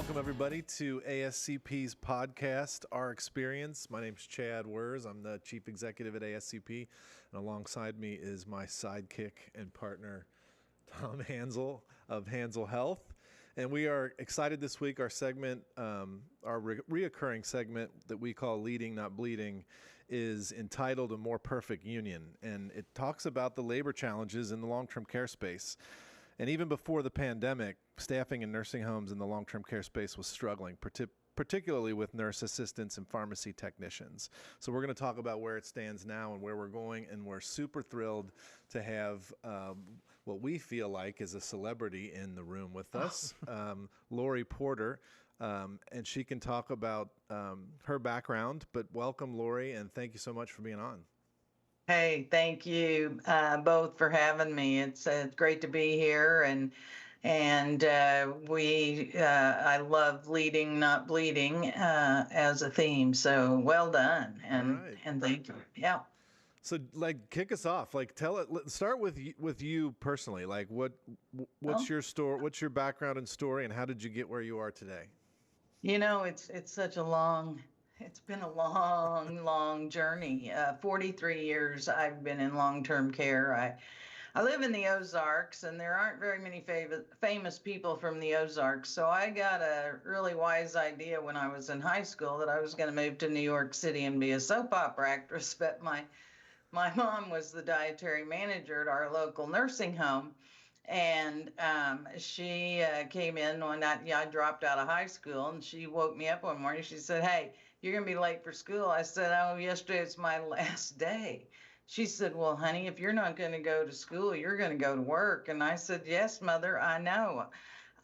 Welcome, everybody, to ASCP's podcast, Our Experience. My name's Chad Wers. I'm the Chief Executive at ASCP, and alongside me is my sidekick and partner, Tom Hansel of Hansel Health. And we are excited this week. Our segment, our reoccurring segment that we call Leading, Not Bleeding, is entitled A More Perfect Union. And it talks about the labor challenges in the long-term care space. And even before the pandemic, staffing in nursing homes in the long-term care space was struggling, particularly with nurse assistants and pharmacy technicians. So we're going to talk about where it stands now and where we're going, and we're super thrilled to have what we feel like is a celebrity in the room with us, Lori Porter, and she can talk about her background. But welcome, Lori, and thank you so much for being on. Hey, thank you both for having me. It's great to be here, and I love leading, not bleeding as a theme. So well done, and thank you. Yeah. So, kick us off. Start with you personally. What's your story? What's your background and story, and how did you get where you are today? You know, it's been a long journey. 43 years I've been in long-term care. I live in the Ozarks, and there aren't very many famous people from the Ozarks. So I got a really wise idea when I was in high school that I was going to move to New York City and be a soap opera actress. But my mom was the dietary manager at our local nursing home. And she came in one night. I dropped out of high school, and she woke me up one morning. She said, "Hey, you're going to be late for school." I said, "Oh, yesterday's my last day." She said, "Well, honey, if you're not going to go to school, you're going to go to work." And I said, "Yes, Mother, I know.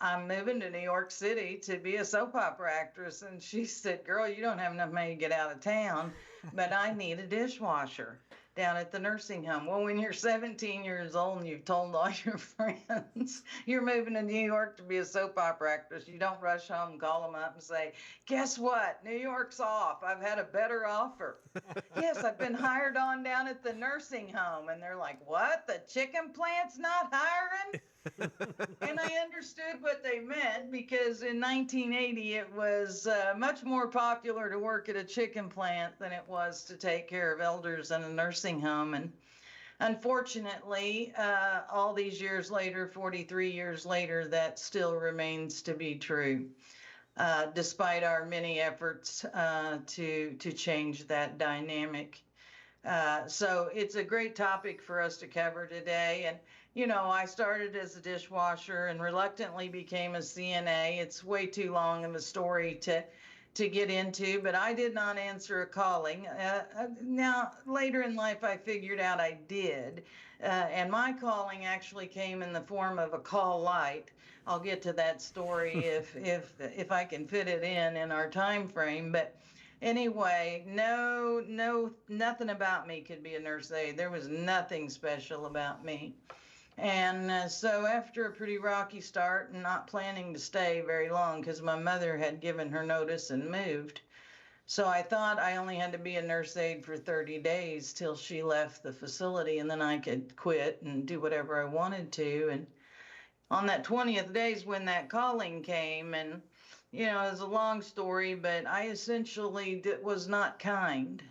I'm moving to New York City to be a soap opera actress." And she said, "Girl, you don't have enough money to get out of town, but I need a dishwasher down at the nursing home." Well, when you're 17 years old and you've told all your friends you're moving to New York to be a soap opera actress, you don't rush home and call them up and say, "Guess what? New York's off. I've had a better offer." "Yes, I've been hired on down at the nursing home." And they're like, "What? The chicken plant's not hiring?" And I understood what they meant, because in 1980, it was much more popular to work at a chicken plant than it was to take care of elders in a nursing home. And unfortunately, all these years later, 43 years later, that still remains to be true, despite our many efforts to change that dynamic. So it's a great topic for us to cover today. And you know, I started as a dishwasher and reluctantly became a CNA. It's way too long of a story to get into, but I did not answer a calling. Now, later in life, I figured out I did. And my calling actually came in the form of a call light. I'll get to that story if I can fit it in our time frame. But anyway, nothing about me could be a nurse aide. There was nothing special about me. And so after a pretty rocky start and not planning to stay very long because my mother had given her notice and moved, so I thought I only had to be a nurse aide for 30 days till she left the facility, and then I could quit and do whatever I wanted to. And on that 20th day is when that calling came. And, you know, it's a long story, but I essentially was not kind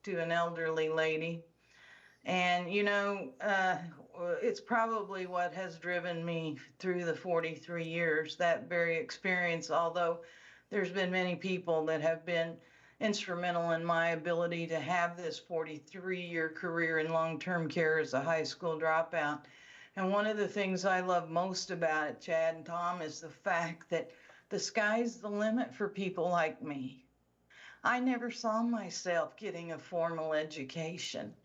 to an elderly lady. And, you know, it's probably what has driven me through the 43 years, that very experience, although there's been many people that have been instrumental in my ability to have this 43-year career in long-term care as a high school dropout. And one of the things I love most about it, Chad and Tom, is the fact that the sky's the limit for people like me. I never saw myself getting a formal education.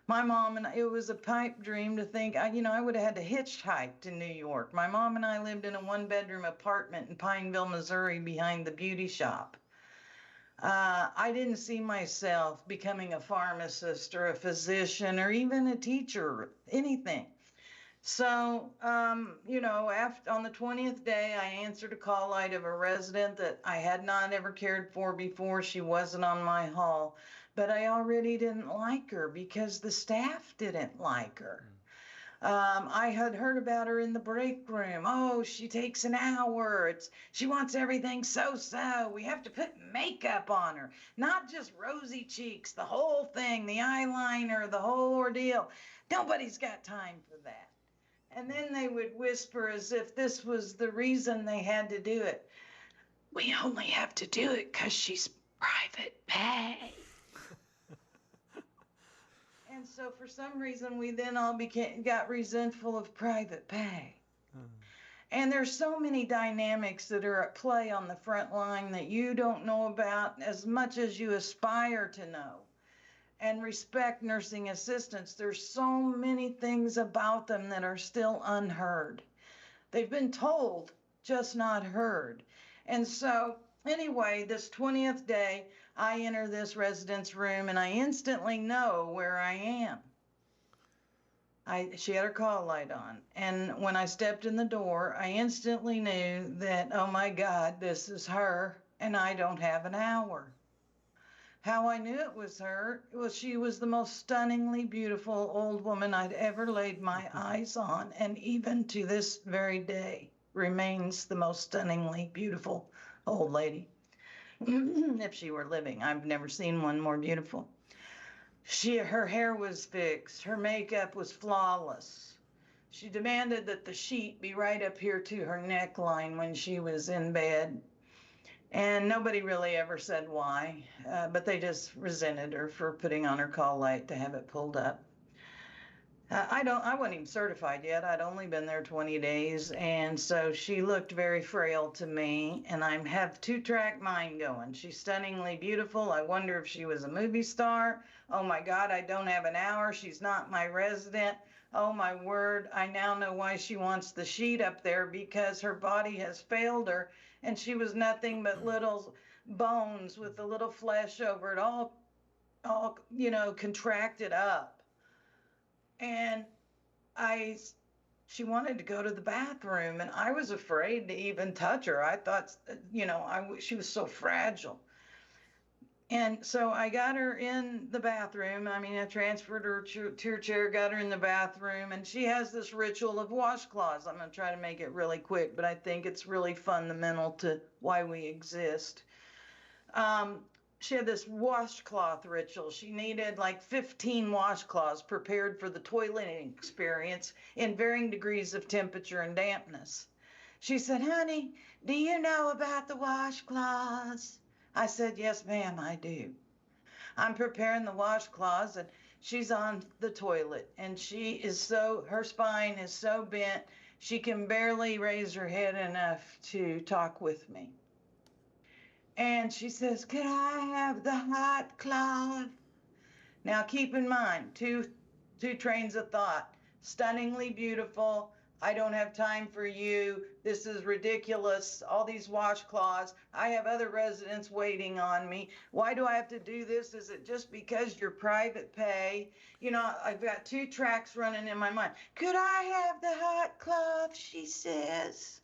My mom and I, it was a pipe dream to think, I would have had to hitchhike to New York. My mom and I lived in a one-bedroom apartment in Pineville, Missouri, behind the beauty shop. I didn't see myself becoming a pharmacist or a physician or even a teacher, anything. So, on the 20th day, I answered a call light of a resident that I had not ever cared for before. She wasn't on my hall, but I already didn't like her because the staff didn't like her. I had heard about her in the break room. Oh, she takes an hour. She wants everything so. We have to put makeup on her, not just rosy cheeks, the whole thing, the eyeliner, the whole ordeal. Nobody's got time for that. And then they would whisper as if this was the reason they had to do it. We only have to do it because she's private pay. And so for some reason, we then all got resentful of private pay. And there's so many dynamics that are at play on the front line that you don't know about as much as you aspire to know. And respect nursing assistants. There's so many things about them that are still unheard. They've been told, just not heard. And so anyway, this 20th day, I enter this resident's room and I instantly know where I am. She had her call light on. And when I stepped in the door, I instantly knew that, oh my God, this is her and I don't have an hour. How I knew it was her was she was the most stunningly beautiful old woman I'd ever laid my eyes on, and even to this very day remains the most stunningly beautiful old lady. If she were living, I've never seen one more beautiful. Her hair was fixed, her makeup was flawless. She demanded that the sheet be right up here to her neckline when she was in bed. And nobody really ever said why, but they just resented her for putting on her call light to have it pulled up. I wasn't even certified yet. I'd only been there 20 days. And so she looked very frail to me, and I have 2-track mind going. She's stunningly beautiful. I wonder if she was a movie star. Oh my God, I don't have an hour. She's not my resident. Oh my word, I now know why she wants the sheet up there, because her body has failed her and she was nothing but little bones with a little flesh over it, all contracted up. And she wanted to go to the bathroom and I was afraid to even touch her. I thought, she was so fragile. And so I got her in the bathroom. I transferred her to her chair, got her in the bathroom, and she has this ritual of washcloths. I'm going to try to make it really quick, but I think it's really fundamental to why we exist. She had this washcloth ritual. She needed like 15 washcloths prepared for the toileting experience in varying degrees of temperature and dampness. She said, honey, do you know about the washcloths? I said, yes, ma'am, I do. I'm preparing the washcloths and she's on the toilet and her spine is so bent, she can barely raise her head enough to talk with me. And she says, could I have the hot cloth? Now keep in mind, two trains of thought. Stunningly beautiful. I don't have time for you. This is ridiculous. All these washcloths. I have other residents waiting on me. Why do I have to do this? Is it just because you're private pay? I've got 2 tracks running in my mind. Could I have the hot cloth? She says.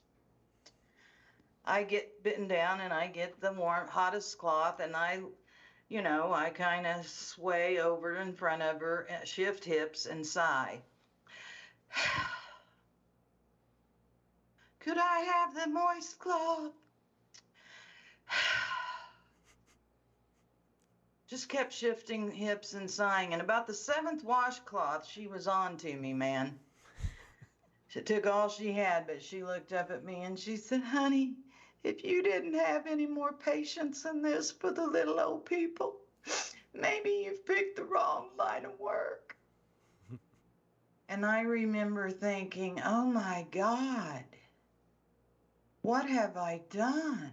I get bitten down and I get the hottest cloth and I kind of sway over in front of her, shift hips and sigh. Could I have the moist cloth? Just kept shifting hips and sighing. And about the 7th washcloth, she was on to me, man. She took all she had, but she looked up at me and she said, honey, if you didn't have any more patience than this for the little old people, maybe you've picked the wrong line of work. And I remember thinking, oh my God, what have I done?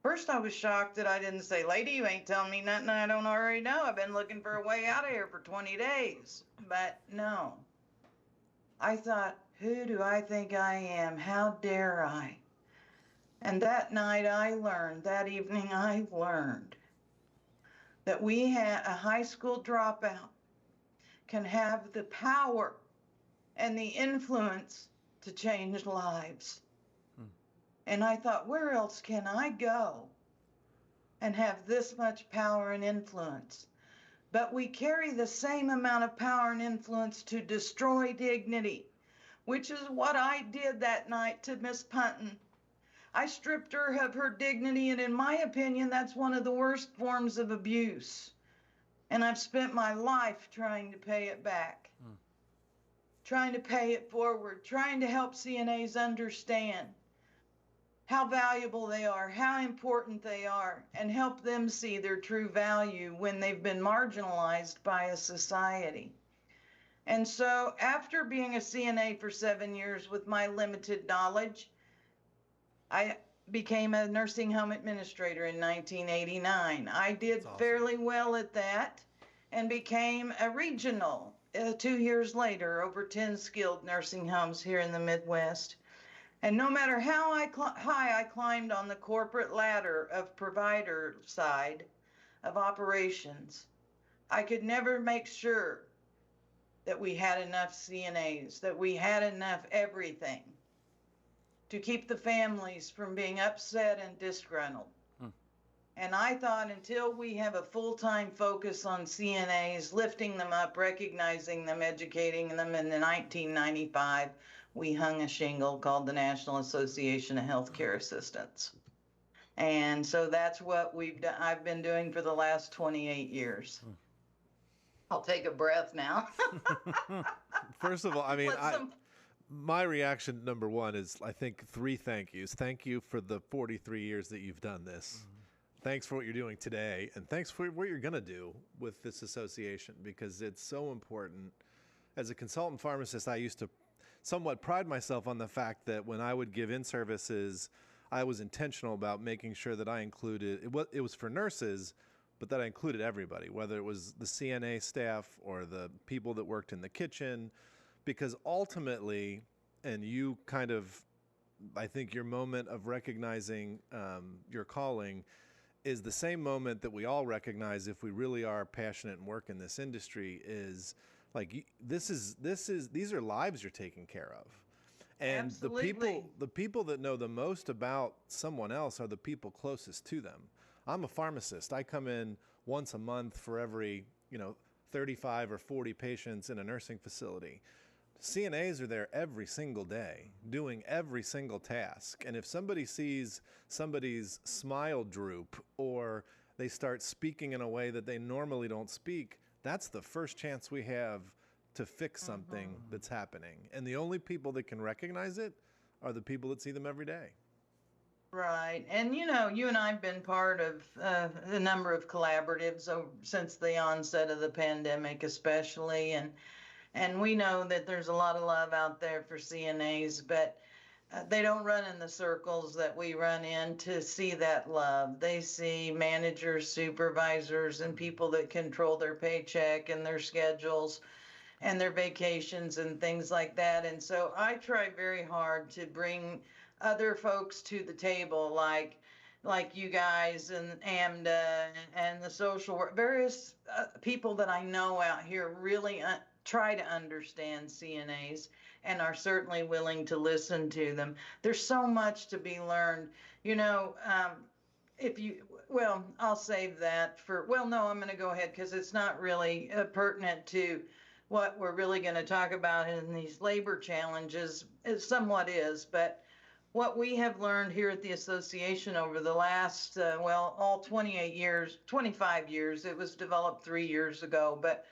First, I was shocked that I didn't say, lady, you ain't telling me nothing I don't already know. I've been looking for a way out of here for 20 days. But no. I thought, who do I think I am? How dare I? And that evening I learned that a high school dropout can have the power and the influence to change lives. And I thought, where else can I go and have this much power and influence? but we carry the same amount of power and influence to destroy dignity, which is what I did that night to Miss Punton. I stripped her of her dignity, and in my opinion, that's one of the worst forms of abuse. And I've spent my life trying to pay it back, trying to pay it forward, trying to help CNAs understand how valuable they are, how important they are, and help them see their true value when they've been marginalized by a society. And so after being a CNA for 7 years with my limited knowledge, I became a nursing home administrator in 1989. I did awesome. fairly well at that and became a regional 2 years later, over 10 skilled nursing homes here in the Midwest. And no matter how high I climbed on the corporate ladder of provider side of operations, I could never make sure that we had enough CNAs, that we had enough everything to keep the families from being upset and disgruntled. And I thought until we have a full-time focus on CNAs, lifting them up, recognizing them, educating them, in 1995, we hung a shingle called the National Association of Healthcare Assistants. And so that's what I've been doing for the last 28 years. I'll take a breath now. First of all, I mean, my reaction, number one, is I think 3 thank yous. Thank you for the 43 years that you've done this. Thanks for what you're doing today. And thanks for what you're going to do with this association, because it's so important. As a consultant pharmacist, I used to somewhat pride myself on the fact that when I would give in-services, I was intentional about making sure that I included, it was for nurses, but that I included everybody, whether it was the CNA staff or the people that worked in the kitchen, because ultimately, and you kind of, I think your moment of recognizing your calling is the same moment that we all recognize if we really are passionate and work in this industry, is like, these are lives you're taking care of. And Absolutely. the people that know the most about someone else are the people closest to them. I'm a pharmacist. I come in once a month for every, 35 or 40 patients in a nursing facility. CNAs are there every single day, doing every single task. And if somebody sees somebody's smile droop, or they start speaking in a way that they normally don't speak, that's the first chance we have to fix something that's happening. And the only people that can recognize it are the people that see them every day. Right. And, you and I have been part of a number of collaboratives since the onset of the pandemic, especially. And we know that there's a lot of love out there for CNAs, but they don't run in the circles that we run in to see that love. They see managers, supervisors, and people that control their paycheck and their schedules and their vacations and things like that. And so I try very hard to bring other folks to the table, like you guys and AMDA and the social work, various people that I know out here really try to understand CNAs and are certainly willing to listen to them. There's so much to be learned. I'll save that no, I'm going to go ahead because it's not really pertinent to what we're really going to talk about in these labor challenges. It somewhat is, but what we have learned here at the association over the last, all 25 years, it was developed 3 years ago, but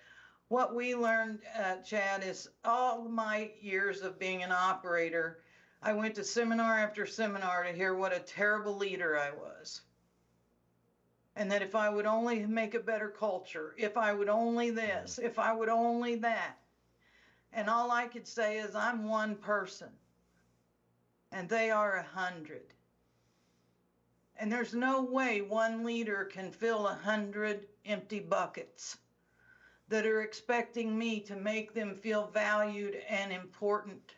what we learned, Chad, is all my years of being an operator, I went to seminar after seminar to hear what a terrible leader I was. And that if I would only make a better culture, if I would only this, if I would only that. And all I could say is I'm one person and they are 100. And there's no way one leader can fill 100 empty buckets that are expecting me to make them feel valued and important.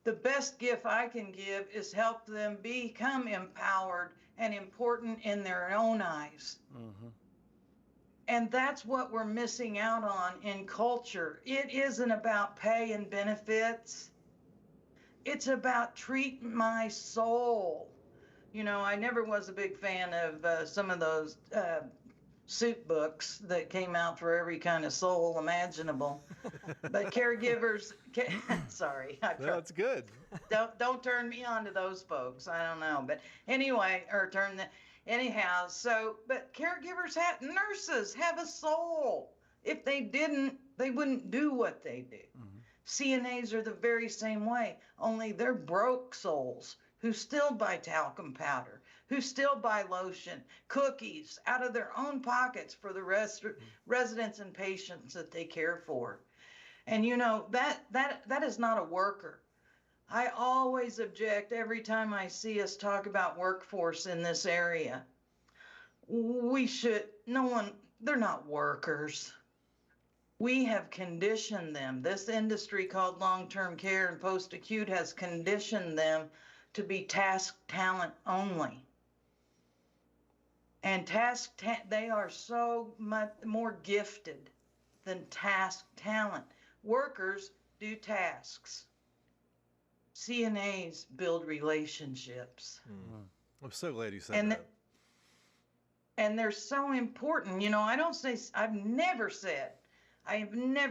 The best gift I can give is help them become empowered and important in their own eyes. And that's what we're missing out on in culture. It isn't about pay and benefits. It's about treat my soul. I never was a big fan of some of those soup books that came out for every kind of soul imaginable. But caregivers, sorry, No, it's good. don't turn me on to those folks. I don't know, but anyway, or anyhow. So, but caregivers nurses have a soul. If they didn't, they wouldn't do what they do. Mm-hmm. CNAs are the very same way, only they're broke souls who still buy talcum powder, who still buy lotion, cookies out of their own pockets for the residents and patients that they care for. And you know, that is not a worker. I always object every time I see us talk about workforce in this area. They're not workers. We have conditioned them. This industry called long-term care and post-acute has conditioned them to be task talent only. And they are so much more gifted than task talent. Workers do tasks. CNAs build relationships. Mm. I'm so glad you said that. And they're so important. You know, I've never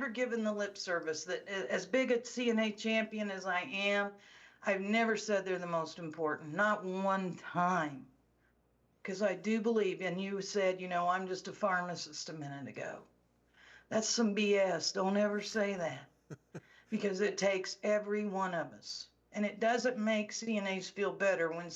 given the lip service that, as big a CNA champion as I am, I've never said they're the most important, not one time. Because I do believe, and you said, you know, I'm just a pharmacist a minute ago. That's some BS. Don't ever say that. Because it takes every one of us. And it doesn't make CNAs feel better when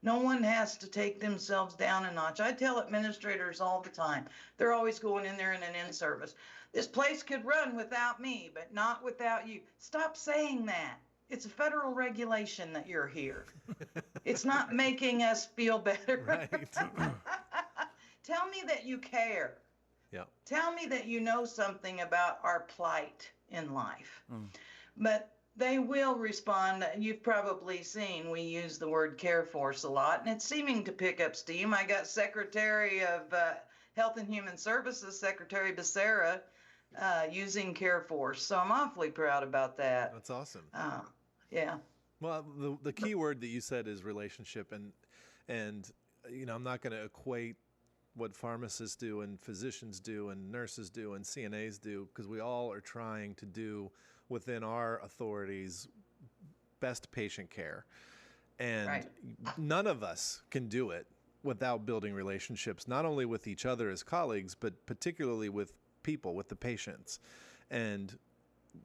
no one has to take themselves down a notch. I tell administrators all the time, they're always going in there in an in-service. This place could run without me, but not without you. Stop saying that. It's a federal regulation that you're here. It's not making us feel better. Right. Tell me that you care. Yeah. Tell me that you know something about our plight in life. Mm. But they will respond. You've probably seen we use the word care force a lot, and it's seeming to pick up steam. I got Secretary of Health and Human Services, Secretary Becerra, using care force. So I'm awfully proud about that. That's awesome. Yeah. Well, the key word that you said is relationship, and you know, I'm not going to equate what pharmacists do and physicians do and nurses do and CNAs do, because we all are trying to do within our authorities best patient care. And right. None of us can do it without building relationships, not only with each other as colleagues, but particularly with people, with the patients. And,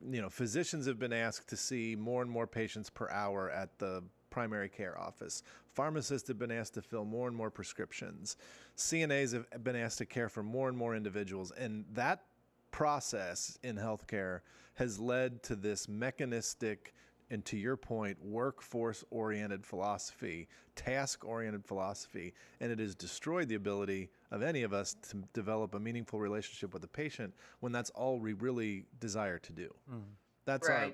you know, physicians have been asked to see more and more patients per hour at the primary care office. Pharmacists have been asked to fill more and more prescriptions. CNAs have been asked to care for more and more individuals. And that process in healthcare has led to this mechanistic, and to your point, workforce-oriented philosophy, task-oriented philosophy, and it has destroyed the ability of any of us to develop a meaningful relationship with the patient when that's all we really desire to do. Mm.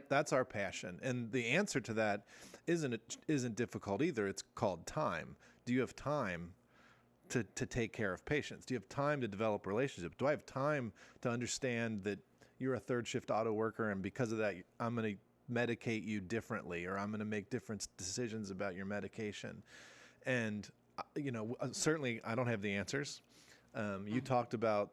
That's our passion, and the answer to that isn't difficult either. It's called time. Do you have time to take care of patients? Do you have time to develop relationships? Do I have time to understand that you're a third shift auto worker, and because of that, I'm going to medicate you differently, or I'm going to make different decisions about your medication? And, you know, certainly I don't have the answers. You talked about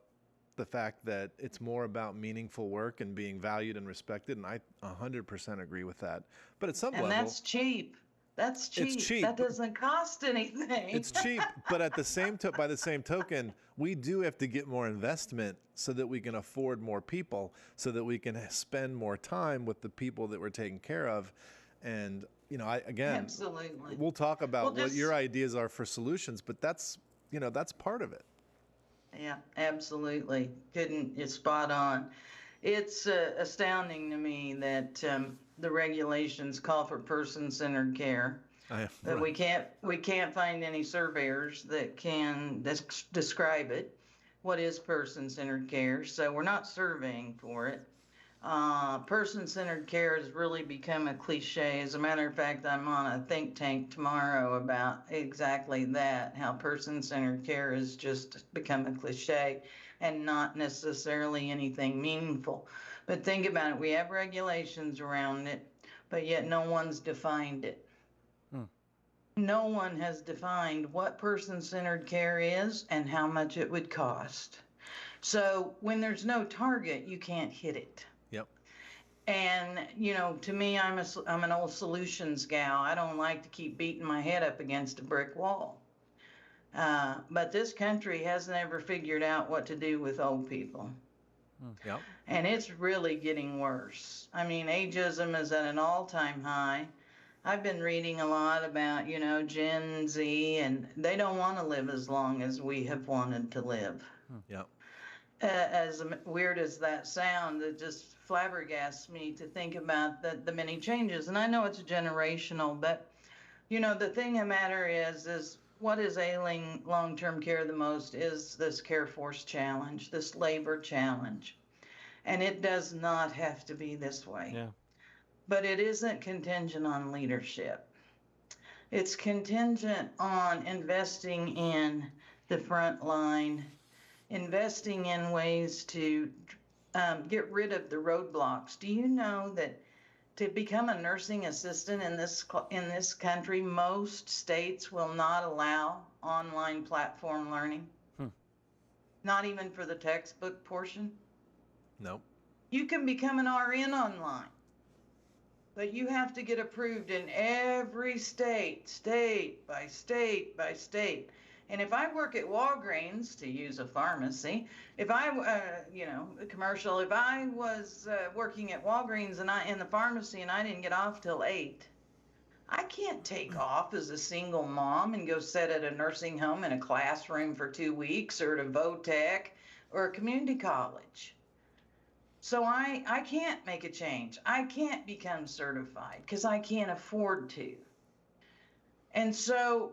the fact that it's more about meaningful work and being valued and respected, and I 100% agree with that. But at some level... And that's cheap. That's cheap. It's cheap. That doesn't cost anything. It's cheap, but at the same by the same token, we do have to get more investment so that we can afford more people, so that we can spend more time with the people that we're taking care of. And, you know, Absolutely. We'll talk about what your ideas are for solutions, but that's part of it. Yeah, absolutely. It's spot on. It's astounding to me that the regulations call for person-centered care. But right. we can't find any surveyors that can describe it. What is person-centered care? So we're not surveying for it. Person-centered care has really become a cliche. As a matter of fact, I'm on a think tank tomorrow about exactly that, how person-centered care has just become a cliche and not necessarily anything meaningful. But think about it. We have regulations around it, but yet no one's defined it. No one has defined what person-centered care is and how much it would cost. So when there's no target, you can't hit it. Yep. And, to me, I'm an old solutions gal. I don't like to keep beating my head up against a brick wall. But this country hasn't ever figured out what to do with old people. Yep. And it's really getting worse. I mean, ageism is at an all-time high. I've been reading a lot about, Gen Z, and they don't want to live as long as we have wanted to live. Yep. As weird as that sounds, it just flabbergasts me to think about the many changes. And I know it's generational, but the thing of the matter is what is ailing long-term care the most is this care force challenge, this labor challenge. And it does not have to be this way. Yeah. But it isn't contingent on leadership. It's contingent on investing in the front line, investing in ways to get rid of the roadblocks. Do you know that to become a nursing assistant in this country, most states will not allow online platform learning? Not even for the textbook portion? Nope. You can become an RN online, but you have to get approved in every state by state by state. And if I work at Walgreens, to use a pharmacy, if I, commercial, if I was working at Walgreens and in the pharmacy and I didn't get off till 8, I can't take off as a single mom and go sit at a nursing home in a classroom for 2 weeks or to VOTEC or a community college. So I can't make a change. I can't become certified because I can't afford to. And so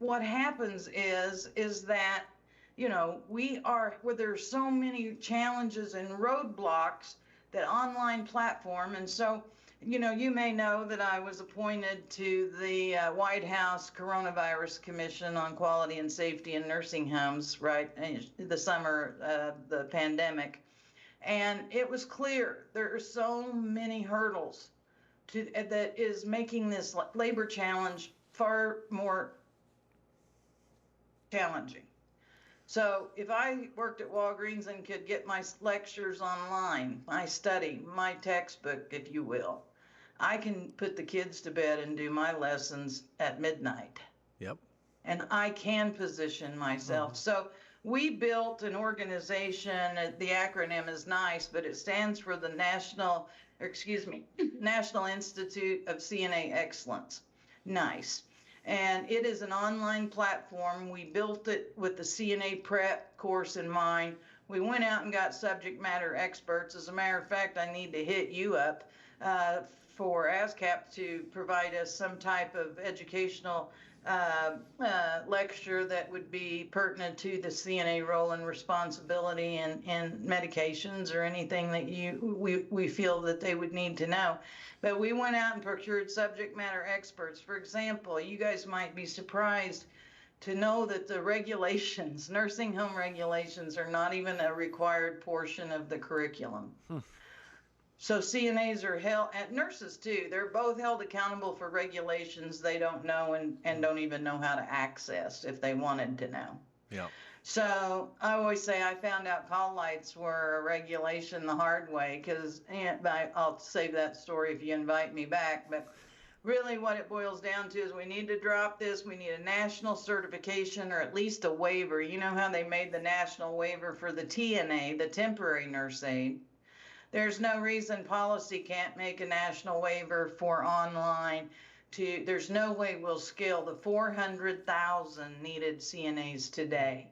what happens is that, where there's so many challenges and roadblocks, that online platform. And so, you may know that I was appointed to the White House Coronavirus Commission on Quality and Safety in Nursing Homes, right, in the summer of the pandemic. And it was clear there are so many hurdles that is making this labor challenge far more challenging. So if I worked at Walgreens and could get my lectures online, my study, my textbook, if you will, I can put the kids to bed and do my lessons at midnight. Yep. And I can position myself. So we built an organization, the acronym is nice, but it stands for the National Institute of CNA Excellence. Nice. And it is an online platform. We built it with the CNA prep course in mind. We went out and got subject matter experts. As a matter of fact, I need to hit you up for ASCAP to provide us some type of educational lecture that would be pertinent to the CNA role and responsibility and medications or anything that we feel that they would need to know. But we went out and procured subject matter experts. For example, you guys might be surprised to know that the regulations, nursing home regulations, are not even a required portion of the curriculum. So CNAs are held, and nurses too, they're both held accountable for regulations they don't know and don't even know how to access if they wanted to know. Yeah. So I always say I found out call lights were a regulation the hard way, because I'll save that story if you invite me back. But really what it boils down to is we need to drop this. We need a national certification or at least a waiver. You know how they made the national waiver for the TNA, the temporary nurse aide? There's no reason policy can't make a national waiver for online. There's no way we'll scale the 400,000 needed CNAs today.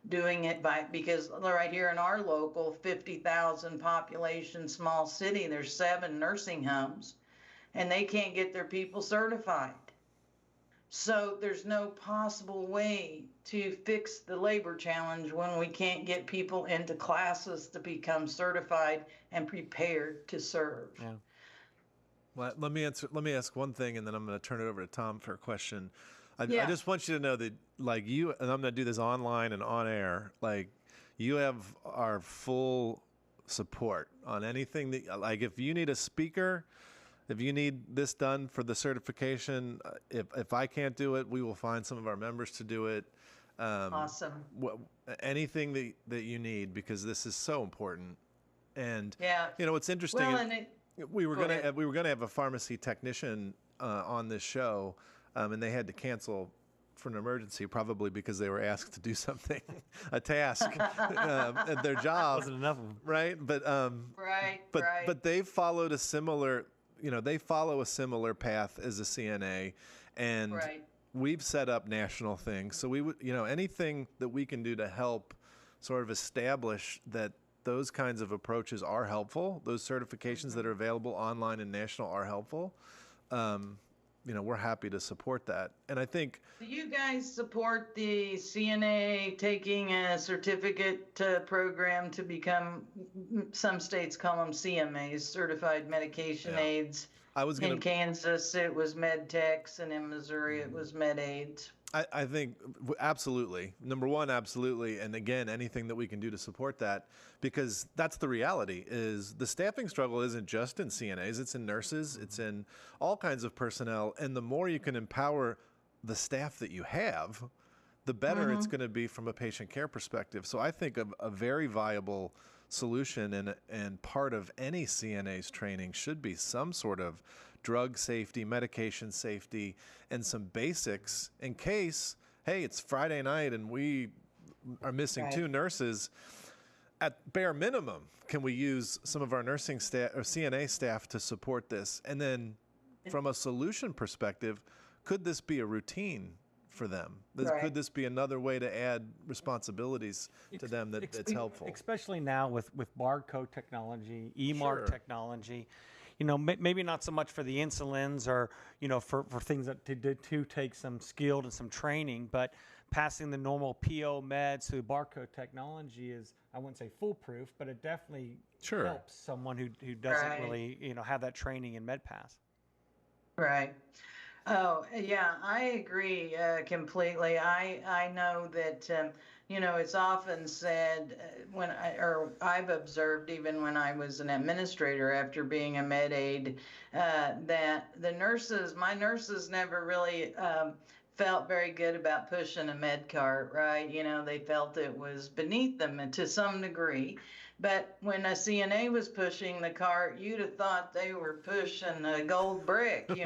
Doing it because right here in our local 50,000 population small city, there's 7 nursing homes, and they can't get their people certified. So there's no possible way to fix the labor challenge when we can't get people into classes to become certified and prepared to serve. Yeah. Well, let me ask one thing, and then I'm going to turn it over to Tom for a question. I just want you to know that, like, you, and I'm going to do this online and on air, like, you have our full support on anything that, like, if you need a speaker, If you need this done for the certification, if I can't do it, we will find some of our members to do it. Awesome. Anything that you need, because this is so important. And Yeah. It's interesting. Well, and we were gonna have a pharmacy technician on this show, and they had to cancel for an emergency, probably because they were asked to do something, a task at their job. Wasn't enough of them, right? But but they followed a similar, they follow a similar path as a CNA, and we've set up national things. So we would, anything that we can do to help sort of establish that those kinds of approaches are helpful. Those certifications that are available online and national are helpful. We're happy to support that. And I think... Do you guys support the CNA taking a certificate program to become, some states call them CMAs, Certified Medication Aids. In Kansas, it was med techs, and in Missouri, it was med aids. I think absolutely. Number one, absolutely. And again, anything that we can do to support that, because that's the reality, is the staffing struggle isn't just in CNAs, it's in nurses, it's in all kinds of personnel. And the more you can empower the staff that you have, the better it's going to be from a patient care perspective. So I think a very viable solution and part of any CNA's training should be some sort of drug safety, medication safety, and some basics in case, hey, it's Friday night and we are missing 2 nurses. At bare minimum, can we use some of our nursing staff or CNA staff to support this? And then from a solution perspective, could this be a routine for them? Could this be another way to add responsibilities to them that's helpful? Especially now with barcode technology, EMARC technology. Maybe not so much for the insulins or, for things that do take some skill and some training, but passing the normal PO meds through barcode technology is, I wouldn't say foolproof, but it definitely helps someone who doesn't really, have that training in MedPass. Right. Oh, yeah, I agree completely. I know that, it's often said I've observed even when I was an administrator after being a med aide, that my nurses never really felt very good about pushing a med cart, right? They felt it was beneath them to some degree. But when a CNA was pushing the cart, you'd have thought they were pushing a gold brick. They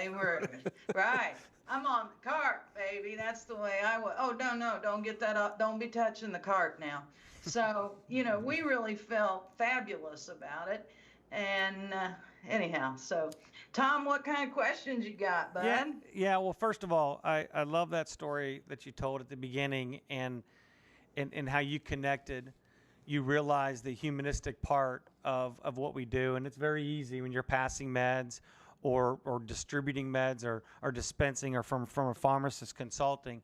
were, right. I'm on the cart, baby. That's the way I was. Oh, no, don't get that up. Don't be touching the cart now. So, we really felt fabulous about it. And anyhow, so Tom, what kind of questions you got, bud? Yeah. Well, first of all, I love that story that you told at the beginning and how you connected. You realize the humanistic part of what we do. And it's very easy when you're passing meds or distributing meds or dispensing or from a pharmacist consulting.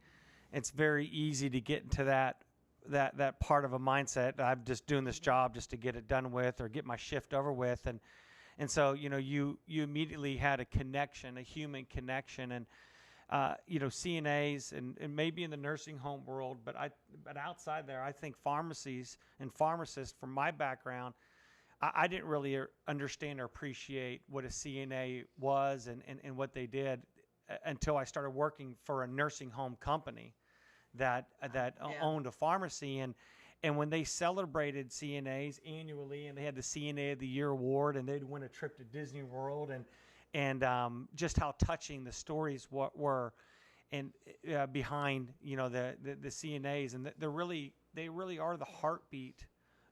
It's very easy to get into that part of a mindset. I'm just doing this job just to get it done with or get my shift over with. And so, you immediately had a connection, a human connection. And CNAs and maybe in the nursing home world, but outside there, I think pharmacies and pharmacists, from my background, I didn't really understand or appreciate what a CNA was and what they did until I started working for a nursing home company that owned a pharmacy. And when they celebrated CNAs annually, and they had the CNA of the Year award, and they'd win a trip to Disney World, and just how touching the stories were, and behind the CNAs, and they really are the heartbeat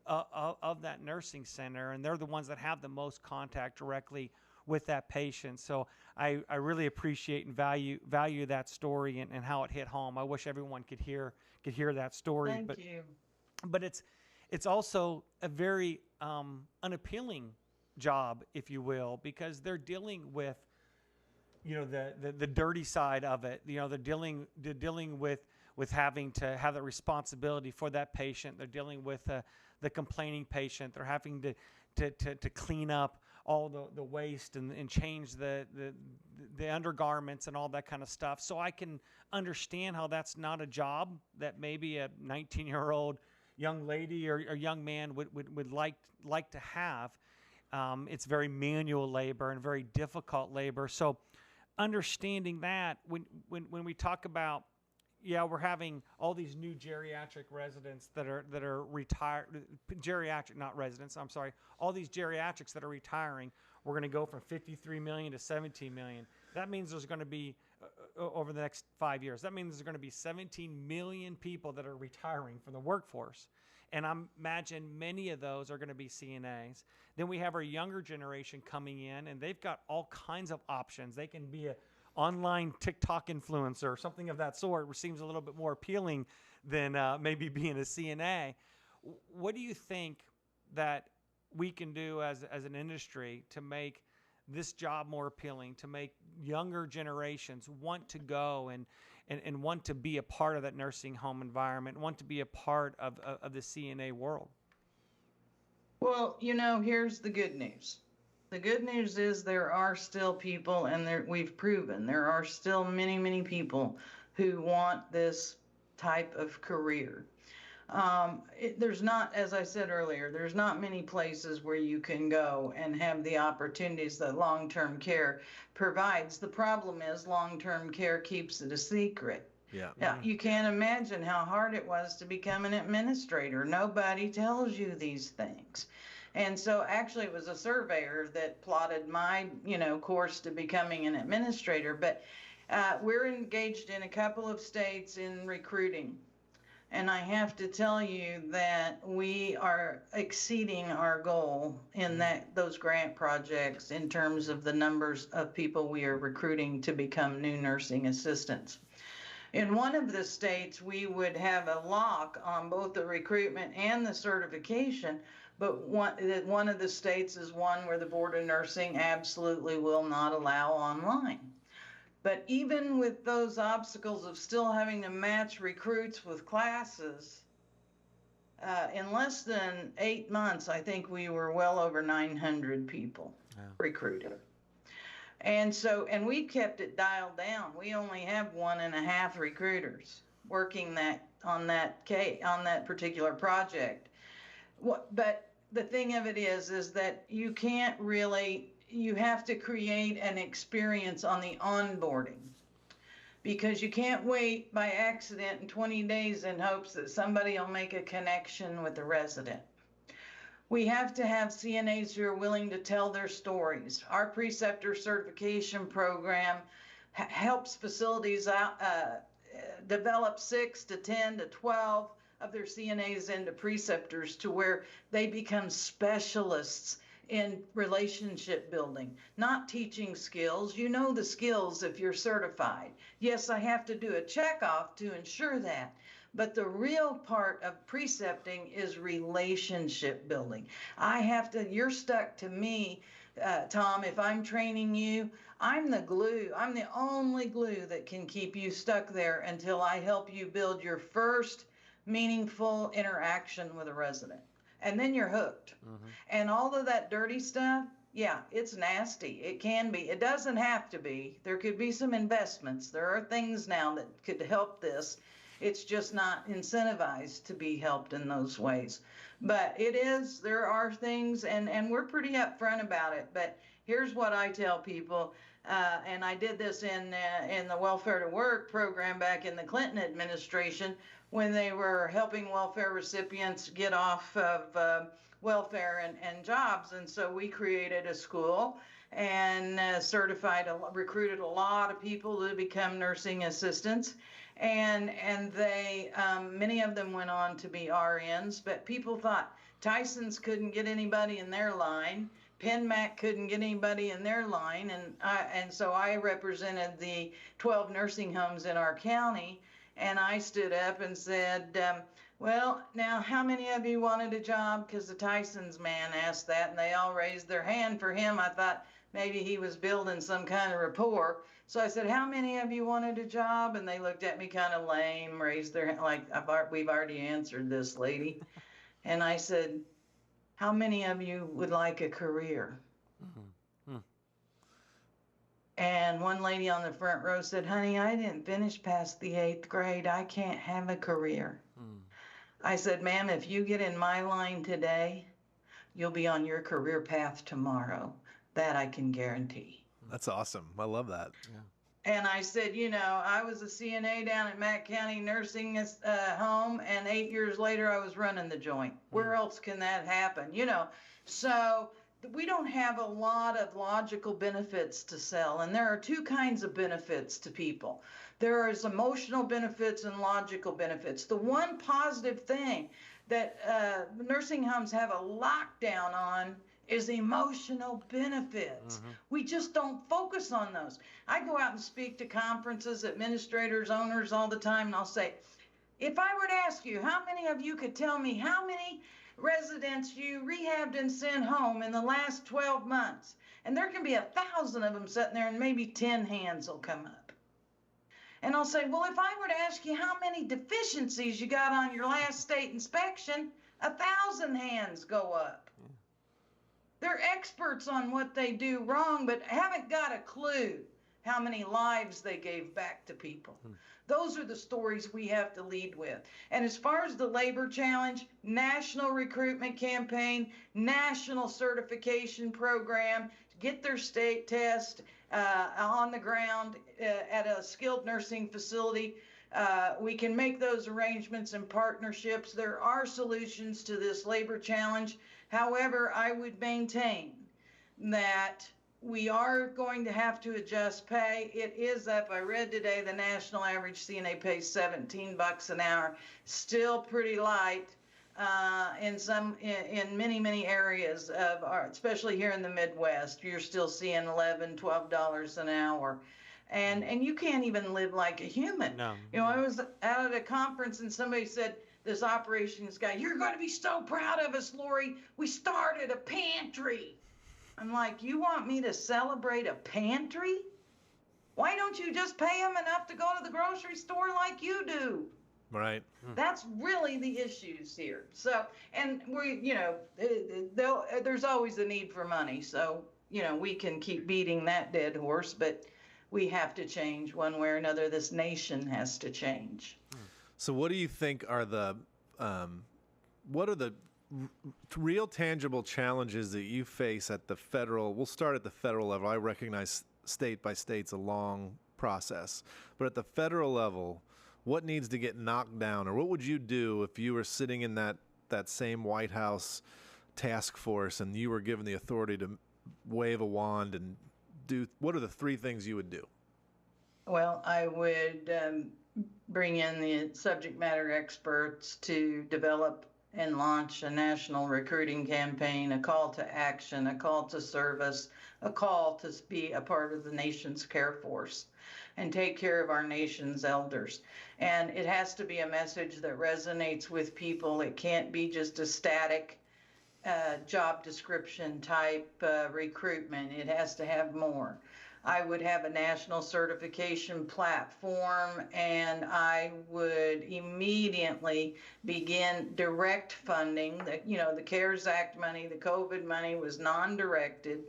of that nursing center, and they're the ones that have the most contact directly with that patient. So I really appreciate and value that story and how it hit home. I wish everyone could hear that story. Thank you. But it's also a very unappealing job, if you will, because they're dealing with the dirty side of it. They're dealing with having to have the responsibility for that patient. They're dealing with the complaining patient. They're having to clean up all the waste and change the undergarments and all that kind of stuff. So I can understand how that's not a job that maybe a 19-year-old young lady or young man would like to have. It's very manual labor and very difficult labor. So understanding that when we talk about, yeah, we're having all these new geriatric residents that are retired, geriatric, not residents, I'm sorry, all these geriatrics that are retiring. We're going to go from 53 million to 17 million. That means there's going to be, over the next 5 years, that means there's going to be 17 million people that are retiring from the workforce. And I imagine many of those are going to be CNAs. Then we have our younger generation coming in, and they've got all kinds of options. They can be an online TikTok influencer or something of that sort, which seems a little bit more appealing than maybe being a CNA. What do you think that we can do as an industry to make this job more appealing, to make younger generations want to go and want to be a part of that nursing home environment, want to be a part of the CNA world? Well, here's the good news. The good news is there are still people, and we've proven there are still many, many people who want this type of career. There's not, as I said earlier, there's not many places where you can go and have the opportunities that long-term care provides. The problem is long-term care keeps it a secret. Yeah. Now, you can't imagine how hard it was to become an administrator. Nobody tells you these things. And so actually it was a surveyor that plotted my, course to becoming an administrator. But we're engaged in a couple of states in recruiting. And I have to tell you that we are exceeding our goal in those grant projects in terms of the numbers of people we are recruiting to become new nursing assistants. In one of the states, we would have a lock on both the recruitment and the certification, but one of the states is one where the Board of Nursing absolutely will not allow online. But even with those obstacles of still having to match recruits with classes, in less than 8 months, I think we were well over 900 people recruited. And we kept it dialed down. We only have 1.5 recruiters working on that particular project. But the thing of it is that you can't really. You have to create an experience on the onboarding, because you can't wait by accident in 20 days in hopes that somebody will make a connection with the resident. We have to have CNAs who are willing to tell their stories. Our preceptor certification program helps facilities develop 6 to 10 to 12 of their CNAs into preceptors to where they become specialists in relationship building, not teaching skills. You know the skills if you're certified. Yes, I have to do a checkoff to ensure that. But the real part of precepting is relationship building. You're stuck to me, Tom. If I'm training you, I'm the glue. I'm the only glue that can keep you stuck there until I help you build your first meaningful interaction with a resident. And then you're hooked. Mm-hmm. And all of that dirty stuff, yeah, it's nasty. It can be. It doesn't have to be. There could be some investments. There are things now that could help this. It's just not incentivized to be helped in those ways. But there are things, and we're pretty upfront about it. But here's what I tell people, and I did this in the Welfare to Work program back in the Clinton administration, when they were helping welfare recipients get off of welfare and jobs. And so we created a school and recruited a lot of people to become nursing assistants. And they, many of them went on to be RNs, but people thought Tyson's couldn't get anybody in their line. PenMac couldn't get anybody in their line. And so I represented the 12 nursing homes in our county. And I stood up and said, well, now how many of you wanted a job? Because the Tyson's man asked that, and they all raised their hand for him. I thought maybe he was building some kind of rapport. So I said, how many of you wanted a job? And they looked at me kind of lame, raised their hand, like, we've already answered this, lady. And I said, how many of you would like a career? Mm-hmm. And one lady on the front row said, honey, I didn't finish past the 8th grade. I can't have a career. I said, ma'am, if you get in my line today, you'll be on your career path tomorrow. That I can guarantee. That's awesome. I love that. And I said, I was a CNA down at Mack County Nursing Home, and 8 years later, I was running the joint. Where else can that happen? So we don't have a lot of logical benefits to sell, and there are two kinds of benefits to people. There is emotional benefits and logical benefits. The one positive thing that nursing homes have a lockdown on is emotional benefits. We just don't focus on those. I go out and speak to conferences, administrators, owners all the time, and I'll say, if I were to ask you, how many of you could tell me how many residents you rehabbed and sent home in the last 12 months? And there can be 1,000 of them sitting there, and maybe 10 hands will come up. And I'll say, well, if I were to ask you how many deficiencies you got on your last state inspection, 1,000 hands go up. They're experts on what they do wrong, but haven't got a clue how many lives they gave back to people. Those are the stories we have to lead with. And as far as the labor challenge, national recruitment campaign, national certification program, get their state test on the ground at a skilled nursing facility. We can make those arrangements and partnerships. There are solutions to this labor challenge. However, I would maintain that we are going to have to adjust pay. It is up. I read today the national average CNA pays $17 an hour. Still pretty light in many areas of our, especially here in the Midwest. You're still seeing $11, $12 an hour. And you can't even live like a human. No. I was out at a conference and somebody said, this operations guy, you're going to be so proud of us, Lori. We started a pantry. I'm like, you want me to celebrate a pantry? Why don't you just pay them enough to go to the grocery store like you do? Right. That's really the issues here. So, and there's always a need for money. So, we can keep beating that dead horse, but we have to change one way or another. This nation has to change. So what do you think are the real tangible challenges that you face at the federal? We'll start at the federal level. I recognize state by state's a long process, but at the federal level, what needs to get knocked down, or what would you do if you were sitting in that same White House task force and you were given the authority to wave a wand and do? What are the three things you would do? Well, I would bring in the subject matter experts to develop and launch a national recruiting campaign, a call to action, a call to service, a call to be a part of the nation's care force and take care of our nation's elders. And it has to be a message that resonates with people. It can't be just a static job description type recruitment. It has to have more. I would have a national certification platform, and I would immediately begin direct funding. The CARES Act money, the COVID money was non-directed.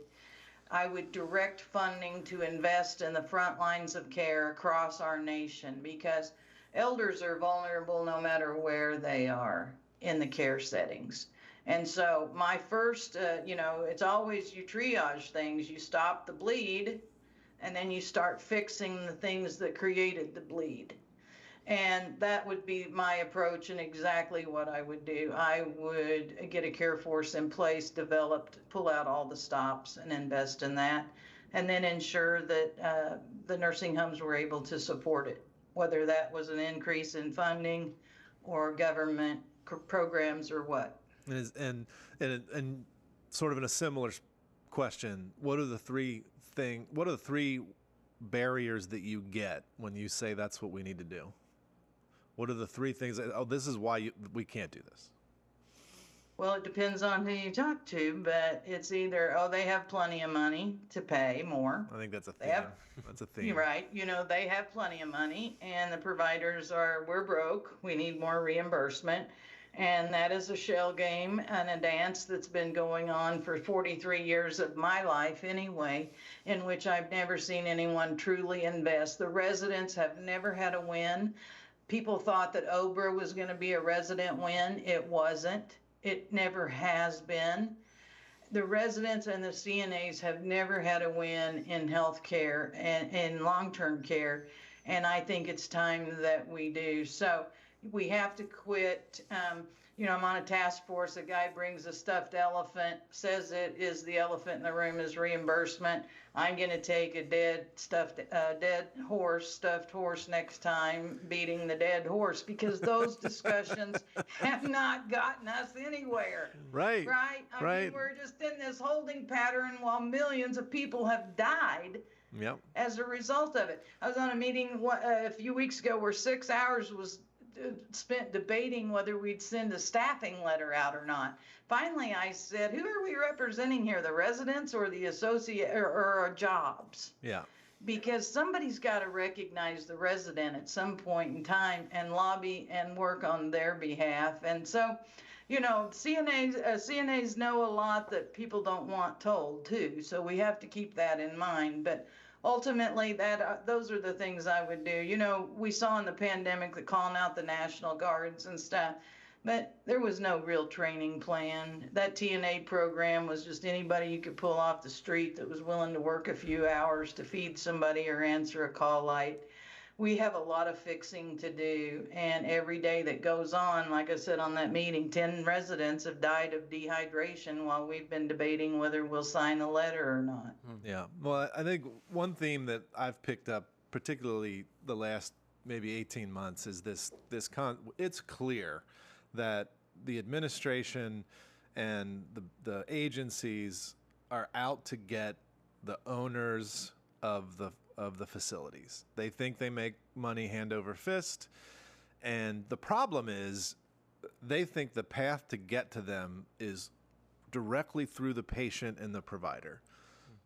I would direct funding to invest in the front lines of care across our nation, because elders are vulnerable no matter where they are in the care settings. And so my first, it's always you triage things. You stop the bleed, and then you start fixing the things that created the bleed. And that would be my approach and exactly what I would do. I would get a care force in place, developed, pull out all the stops and invest in that, and then ensure that the nursing homes were able to support it, whether that was an increase in funding or government programs or what. And sort of in a similar question, what are the three barriers that you get when you say that's what we need to do? What are the three things this is why we can't do this? Well, it depends on who you talk to, but it's either, they have plenty of money to pay more. I think that's a theme. That's a theme. You're right. They have plenty of money, and the providers we're broke. We need more reimbursement. And that is a shell game and a dance that's been going on for 43 years of my life anyway, in which I've never seen anyone truly invest. The residents have never had a win. People thought that OBRA was going to be a resident win. It wasn't. It never has been. the residents and the CNAs have never had a win in healthcare and in long-term care, and I think it's time that we do. So we have to quit. I'm on a task force. A guy brings a stuffed elephant, says it is the elephant in the room is reimbursement. I'm going to take a dead stuffed horse next time, beating the dead horse, because those discussions have not gotten us anywhere. Right. Right. I mean, we're just in this holding pattern while millions of people have died. Yep. As a result of it. I was on a meeting a few weeks ago where 6 hours was spent debating whether we'd send a staffing letter out or not. Finally, I said, who are we representing here, the residents or the associate or jobs? Yeah. Because somebody's got to recognize the resident at some point in time and lobby and work on their behalf. And so, CNAs know a lot that people don't want told too. So we have to keep that in mind. But ultimately, those are the things I would do. We saw in the pandemic the calling out the National Guards and stuff, but there was no real training plan. That TNA program was just anybody you could pull off the street that was willing to work a few hours to feed somebody or answer a call light. We have a lot of fixing to do, and every day that goes on, like I said on that meeting, 10 residents have died of dehydration while we've been debating whether we'll sign a letter or not. Yeah. Well, I think one theme that I've picked up, particularly the last maybe 18 months, is it's clear that the administration and the agencies are out to get the owners of the facilities. They think they make money hand over fist, and the problem is they think the path to get to them is directly through the patient and the provider.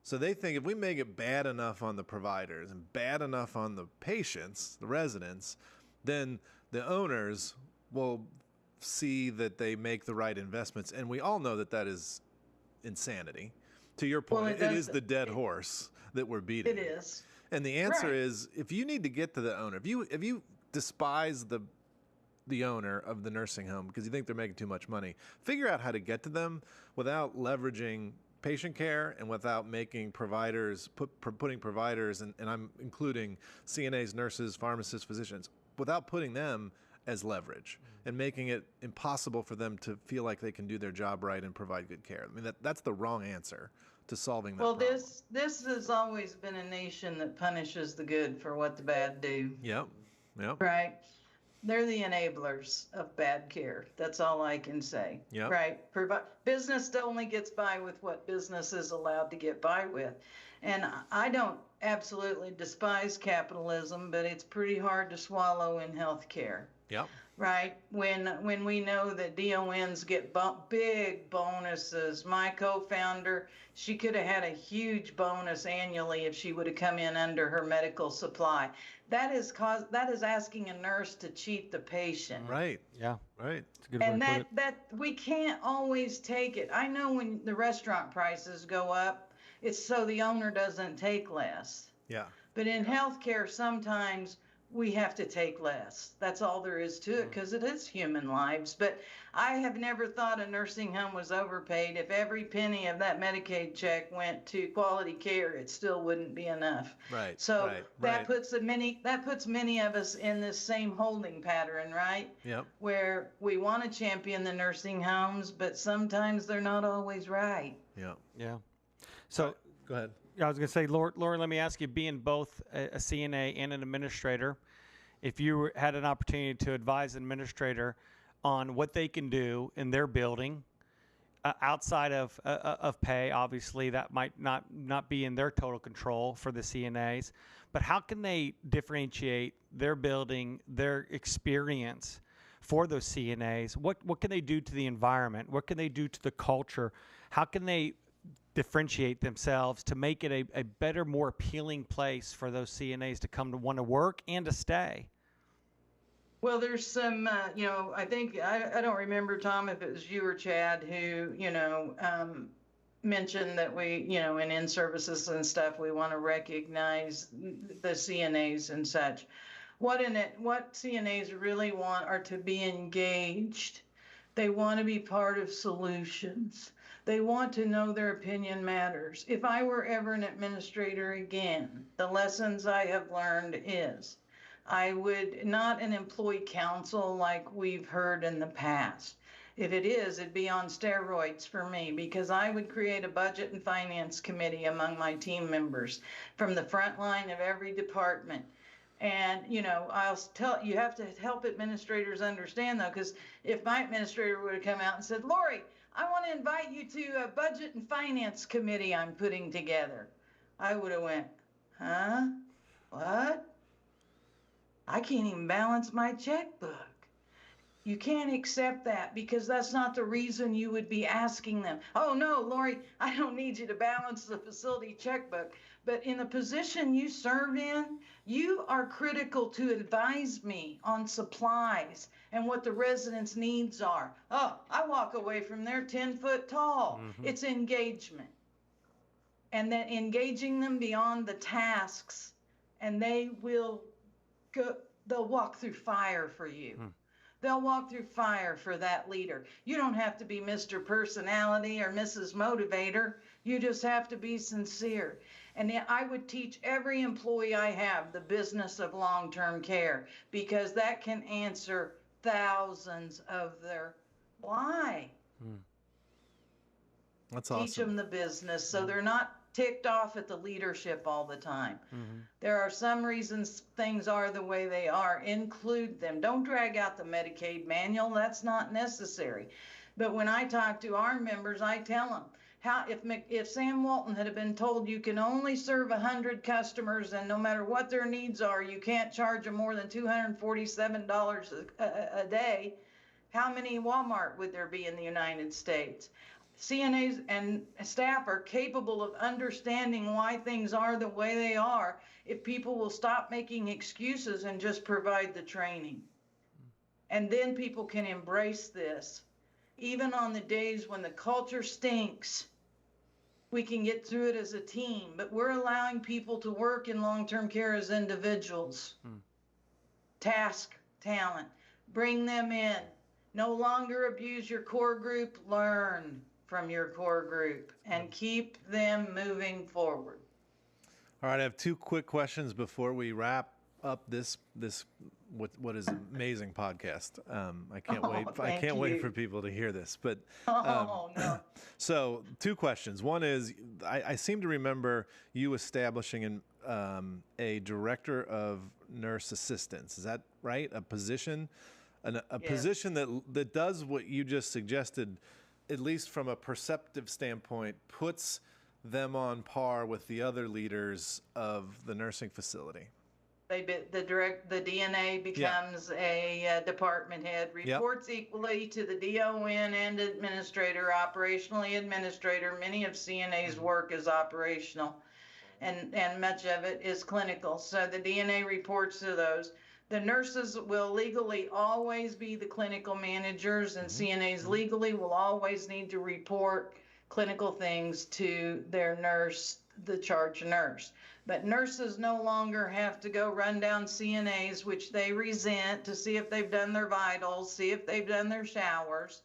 So they think if we make it bad enough on the providers and bad enough on the patients, the residents, then the owners will see that they make the right investments. And we all know that is insanity. To your point, it is the dead horse that we're beating. It is. And the answer is, if you need to get to the owner, if you despise the owner of the nursing home because you think they're making too much money, figure out how to get to them without leveraging patient care and without making providers, putting providers, and I'm including CNAs, nurses, pharmacists, physicians, without putting them as leverage and making it impossible for them to feel like they can do their job right and provide good care. I mean, that's the wrong answer to solving that problem. This has always been a nation that punishes the good for what the bad do. Yep. Right? They're the enablers of bad care. That's all I can say. Yep. Right? Business only gets by with what business is allowed to get by with. And I don't absolutely despise capitalism, but it's pretty hard to swallow in healthcare. Yep. Right? When we know that DONs get big bonuses. My co-founder, she could have had a huge bonus annually if she would have come in under her medical supply. That is asking a nurse to cheat the patient. Right. Yeah. Right. It's a good way to put it. that we can't always take it. I know when the restaurant prices go up, it's so the owner doesn't take less. Yeah. But in healthcare, sometimes we have to take less. That's all there is to it, because it is human lives. But I have never thought a nursing home was overpaid. If every penny of that Medicaid check went to quality care, it still wouldn't be enough. Right. So right. puts many of us in this same holding pattern, right? Yep. Where we want to champion the nursing homes, but sometimes they're not always right. Yeah. Yeah. So go ahead. I was going to say, Lauren, let me ask you, being both a CNA and an administrator, if you had an opportunity to advise an administrator on what they can do in their building outside of pay, obviously that might not be in their total control for the CNAs, but how can they differentiate their building, their experience for those CNAs? What can they do to the environment? What can they do to the culture? How can they differentiate themselves to make it a better, more appealing place for those CNAs to come to want to work and to stay? Well, there's some, I think, I don't remember, Tom, if it was you or Chad who, mentioned that we, in in-services and stuff, we want to recognize the CNAs and such. What CNAs really want are to be engaged. They want to be part of solutions. They want to know their opinion matters. If I were ever an administrator again, the lessons I have learned is I would not an employee council like we've heard in the past. If it is, it'd be on steroids for me, because I would create a budget and finance committee among my team members from the front line of every department. And, I'll tell you, have to help administrators understand, though, because if my administrator would have come out and said, Lori, I want to invite you to a budget and finance committee I'm putting together, I would have went, huh? What? I can't even balance my checkbook. You can't accept that, because that's not the reason you would be asking them. Oh, no, Lori, I don't need you to balance the facility checkbook. But in the position you serve in, you are critical to advise me on supplies and what the residents' needs are. Oh, I walk away from there 10 foot tall. Mm-hmm. It's engagement. And then engaging them beyond the tasks, and they will go, they'll walk through fire for you. They'll walk through fire for that leader. You don't have to be Mr. Personality or Mrs. Motivator. You just have to be sincere. And I would teach every employee I have the business of long-term care, because that can answer thousands of their why. That's awesome. Teach them the business so they're not ticked off at the leadership all the time. There are some reasons things are the way they are. Include them. Don't drag out the Medicaid manual. That's not necessary. But when I talk to our members, I tell them, if Sam Walton had been told you can only serve 100 customers, and no matter what their needs are, you can't charge them more than $247 a day, how many Walmart would there be in the United States? CNAs and staff are capable of understanding why things are the way they are if people will stop making excuses and just provide the training. And then people can embrace this. Even on the days when the culture stinks, we can get through it as a team, but we're allowing people to work in long-term care as individuals. Task, talent, bring them in. No longer abuse your core group, learn from your core group and keep them moving forward. All right, I have two quick questions before we wrap up this what is an amazing podcast. I can't wait. I can't wait for people to hear this. But no. So, two questions. One is, I seem to remember you establishing a director of nurse assistants. Is that right? A position, position that does what you just suggested, at least from a perceptive standpoint, puts them on par with the other leaders of the nursing facility. The DNA becomes a department head, reports equally to the DON and administrator, operationally administrator. Many of CNA's work is operational, and much of it is clinical. So the DNA reports to those. The nurses will legally always be the clinical managers, and CNAs legally will always need to report clinical things to their nurse, the charge nurse. But nurses no longer have to go run down CNAs, which they resent, to see if they've done their vitals, see if they've done their showers.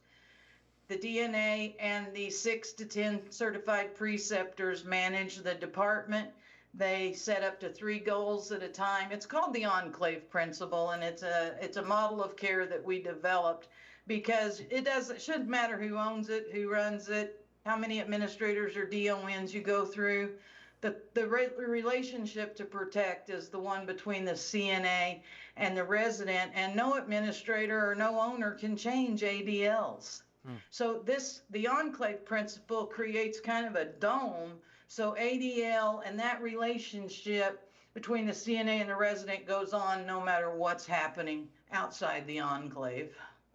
The DNA and the 6 to 10 certified preceptors manage the department. They set up to 3 goals at a time. It's called the enclave principle, and it's a model of care that we developed, because it shouldn't matter who owns it, who runs it, how many administrators or DONs you go through. The relationship to protect is the one between the CNA and the resident, and no administrator or no owner can change ADLs. So the enclave principle creates kind of a dome, so ADL and that relationship between the CNA and the resident goes on no matter what's happening outside the enclave.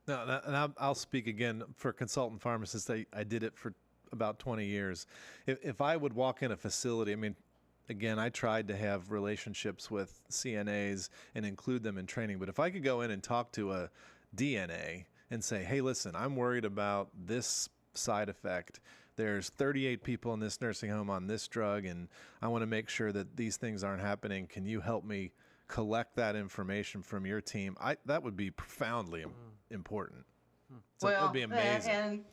No, and I'll speak again for consultant pharmacists. I did it for about 20 years. If I would walk in a facility, I mean, again, I tried to have relationships with CNAs and include them in training, but if I could go in and talk to a DNA and say, hey, listen, I'm worried about this side effect. There's 38 people in this nursing home on this drug, and I want to make sure that these things aren't happening. Can you help me collect that information from your team? That would be profoundly important. So that would be amazing.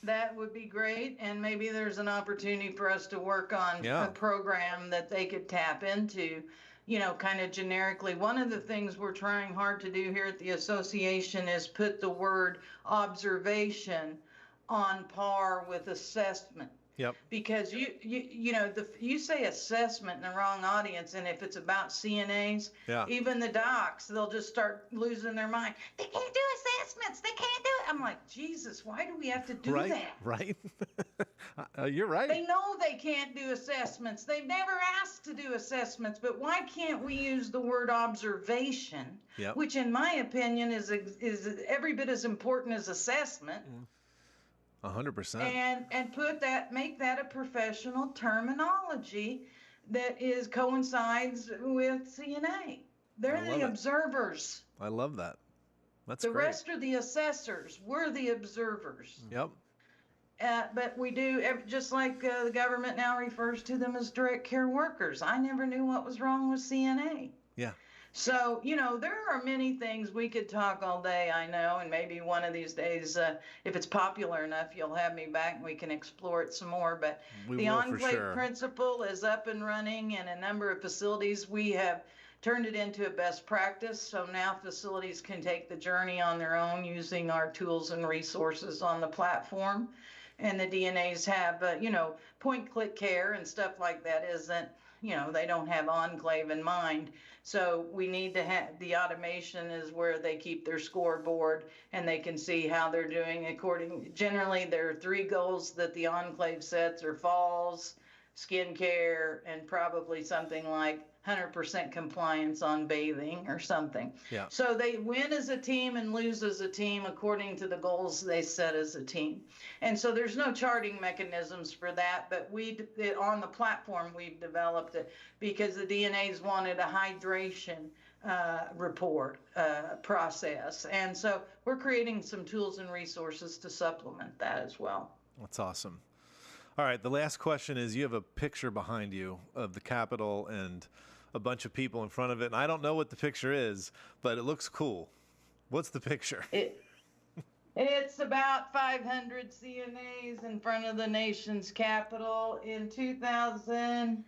That would be great. And maybe there's an opportunity for us to work on a program that they could tap into, kind of generically. One of the things we're trying hard to do here at the association is put the word observation on par with assessment. Yep. Because you say assessment in the wrong audience, and if it's about CNAs, even the docs, they'll just start losing their mind. They can't do assessments. They can't do it. I'm like, Jesus, why do we have to do that? Right. You're right. They know they can't do assessments. They've never asked to do assessments, but why can't we use the word observation, which in my opinion is every bit as important as assessment. 100%. And make that a professional terminology that coincides with CNA. They're the observers. I love that. That's the great. rest are the assessors. We're the observers. Yep. But we do, just like the government now refers to them as direct care workers. I never knew what was wrong with CNA. Yeah. So, there are many things we could talk all day, I know, and maybe one of these days, if it's popular enough, you'll have me back and we can explore it some more. But the Enclave principle is up and running in a number of facilities. We have turned it into a best practice. So now facilities can take the journey on their own using our tools and resources on the platform. And the DNAs have, point-click care and stuff like that isn't, they don't have Enclave in mind. So we need to have the automation is where they keep their scoreboard and they can see how they're doing generally there are 3 goals that the Enclave sets are falls, skin care, and probably something like 100% compliance on bathing or something. Yeah. So they win as a team and lose as a team according to the goals they set as a team. And so there's no charting mechanisms for that, but on the platform we've developed it because the DNAs wanted a hydration report process. And so we're creating some tools and resources to supplement that as well. That's awesome. All right, the last question is you have a picture behind you of the Capitol and a bunch of people in front of it. And I don't know what the picture is, but it looks cool. What's the picture? It's about 500 CNAs in front of the nation's Capitol in 2000.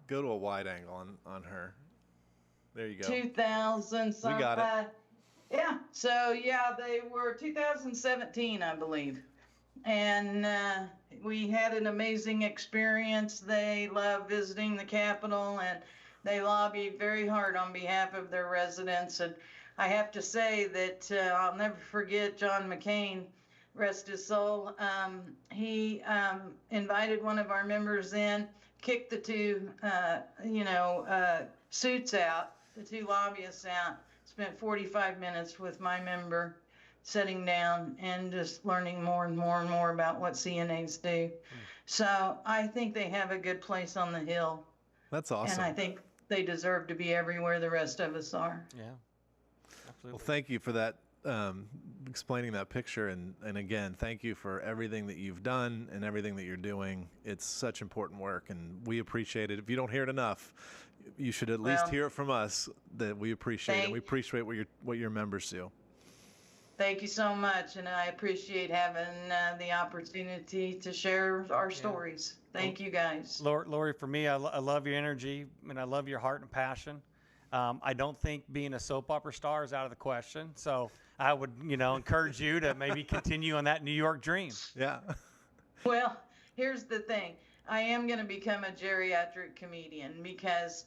Go to a wide angle on her. There you go. 2000 something. We got it. Yeah. So, they were 2017, I believe. And we had an amazing experience. They love visiting the Capitol, and they lobby very hard on behalf of their residents. And I have to say that I'll never forget John McCain, rest his soul. He invited one of our members in, kicked the 2, suits out, the 2 lobbyists out, spent 45 minutes with my member, sitting down and just learning more and more and more about what CNAs do. So I think they have a good place on the Hill. That's awesome. And I think they deserve to be everywhere the rest of us are. Yeah, absolutely. Well, thank you for that, explaining that picture. And again, thank you for everything that you've done and everything that you're doing. It's such important work, and we appreciate it. If you don't hear it enough, you should at least hear it from us that we appreciate it. We appreciate what your members do. Thank you so much, and I appreciate having the opportunity to share our stories. Thank you, guys. Lori, for me, I love your energy, and I love your heart and passion. I don't think being a soap opera star is out of the question, so I would, encourage you to maybe continue on that New York dream. Yeah. Well, here's the thing. I am going to become a geriatric comedian because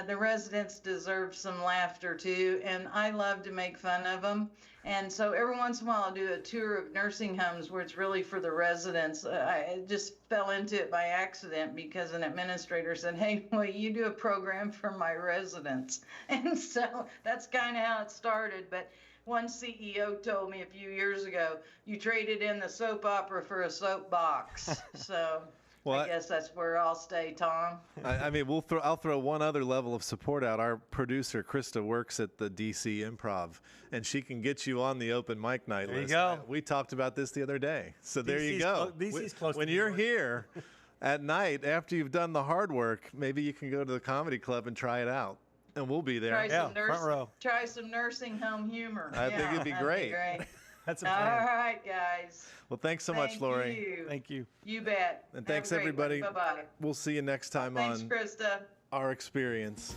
the residents deserve some laughter too, and I love to make fun of them. And so every once in a while I'll do a tour of nursing homes where it's really for the residents. I just fell into it by accident because an administrator said, hey, will you do a program for my residents? And so that's kind of how it started. But one CEO told me a few years ago, you traded in the soap opera for a soapbox. So well, I guess that's where I'll stay, Tom. I mean, I'll throw one other level of support out. Our producer, Krista, works at the DC Improv, and she can get you on the open mic night list. There you go. We talked about this the other day. So there you go. DC's close when you're here at night, after you've done the hard work, maybe you can go to the comedy club and try it out. And we'll be there. Front row. Try some nursing home humor. I think it'd be great. That's a All plan. right, guys. Well, thanks so much, Lori. Thank you. You bet. And thanks, Have a great one. everybody. Bye-bye. We'll see you next time Thanks, on Krista. Our Experience.